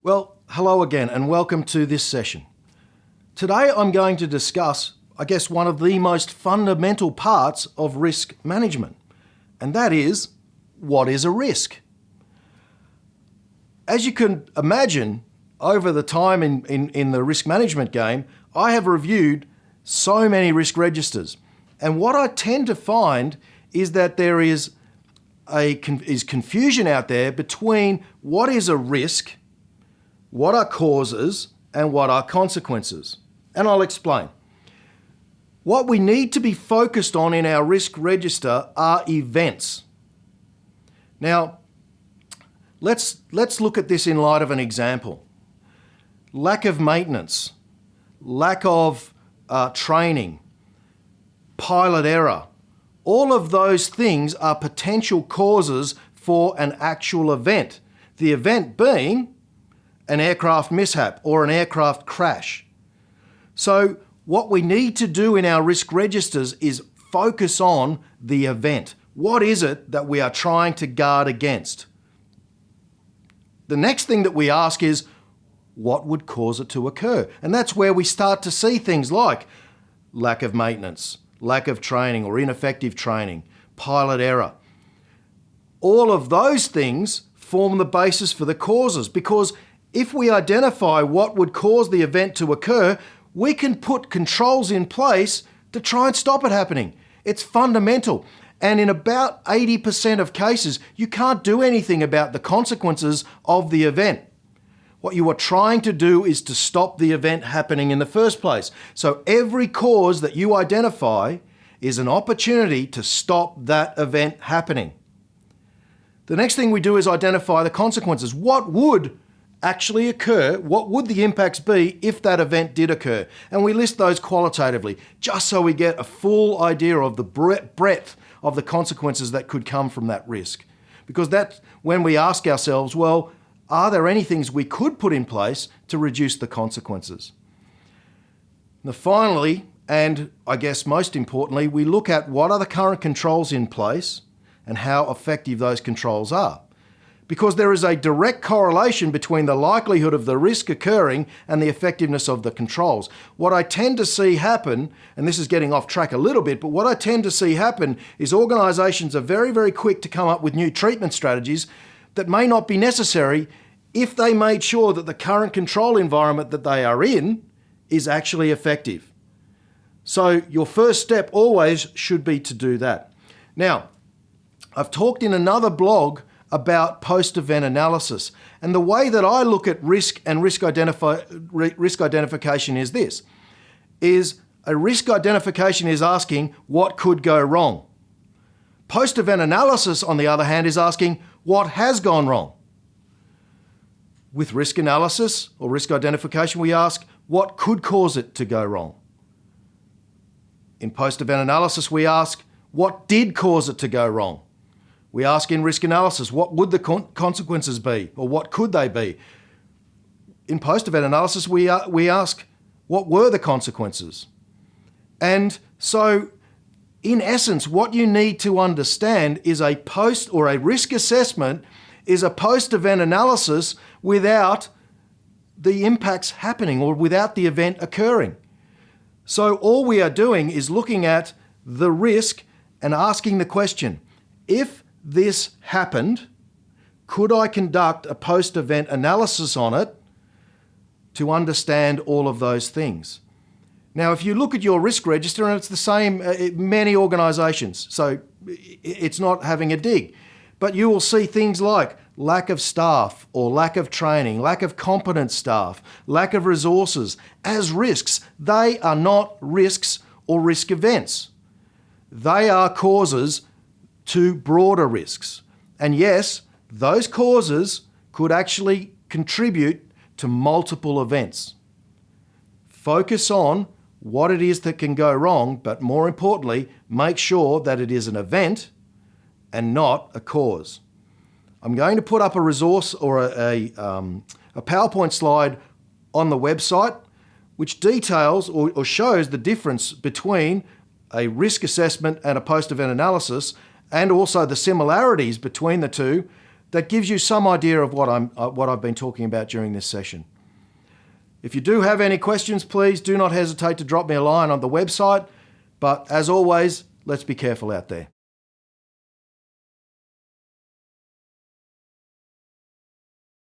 Well, hello again and welcome to this session. Today I'm going to discuss, one of the most fundamental parts of risk management, and that is, what is a risk? As you can imagine, over the time in the risk management game, I have reviewed so many risk registers. And what I tend to find is that there is confusion out there between what is a risk, what are causes, and what are consequences. And I'll explain. What we need to be focused on in our risk register are events. Now, let's look at this in light of an example. Lack of maintenance, lack of training, pilot error. All of those things are potential causes for an actual event. The event being an aircraft mishap or an aircraft crash. So what we need to do in our risk registers is focus on the event. What is it that we are trying to guard against? The next thing that we ask is, what would cause it to occur? And that's where we start to see things like lack of maintenance, lack of training or ineffective training, pilot error. All of those things form the basis for the causes, because if we identify what would cause the event to occur, we can put controls in place to try and stop it happening. It's fundamental. And in about 80% of cases, you can't do anything about the consequences of the event. What you are trying to do is to stop the event happening in the first place. So every cause that you identify is an opportunity to stop that event happening. The next thing we do is identify the consequences. What would actually occur? What would the impacts be if that event did occur? And we list those qualitatively, just so we get a full idea of the breadth of the consequences that could come from that risk. Because that's when we ask ourselves, well, are there any things we could put in place to reduce the consequences? Now, finally, and most importantly, we look at what are the current controls in place and how effective those controls are. Because there is a direct correlation between the likelihood of the risk occurring and the effectiveness of the controls. What I tend to see happen, and this is getting off track a little bit, but what I tend to see happen is organisations are very, very quick to come up with new treatment strategies that may not be necessary if they made sure that the current control environment that they are in is actually effective. So your first step always should be to do that. Now, I've talked in another blog about post-event analysis. And the way that I look at risk and risk identification is this, is a risk identification is asking what could go wrong. Post-event analysis, on the other hand, is asking what has gone wrong. With risk analysis or risk identification, we ask what could cause it to go wrong. In post-event analysis, we ask what did cause it to go wrong. We ask in risk analysis, what would the consequences be, or what could they be? In post-event analysis, we ask, what were the consequences? And so, in essence, what you need to understand is a risk assessment is a post-event analysis without the impacts happening or without the event occurring. So all we are doing is looking at the risk and asking the question, if this happened, could I conduct a post-event analysis on it to understand all of those things? Now, if you look at your risk register, and it's the same many organisations, so it's not having a dig, but you will see things like lack of staff or lack of training, lack of competent staff, lack of resources as risks. They are not risks or risk events. They are causes to broader risks. And yes, those causes could actually contribute to multiple events. Focus on what it is that can go wrong, but more importantly, make sure that it is an event and not a cause. I'm going to put up a resource or a PowerPoint slide on the website which details or shows the difference between a risk assessment and a post-event analysis, and also the similarities between the two, that gives you some idea of what I've been talking about during this session. If you do have any questions, please do not hesitate to drop me a line on the website. But as always, let's be careful out there.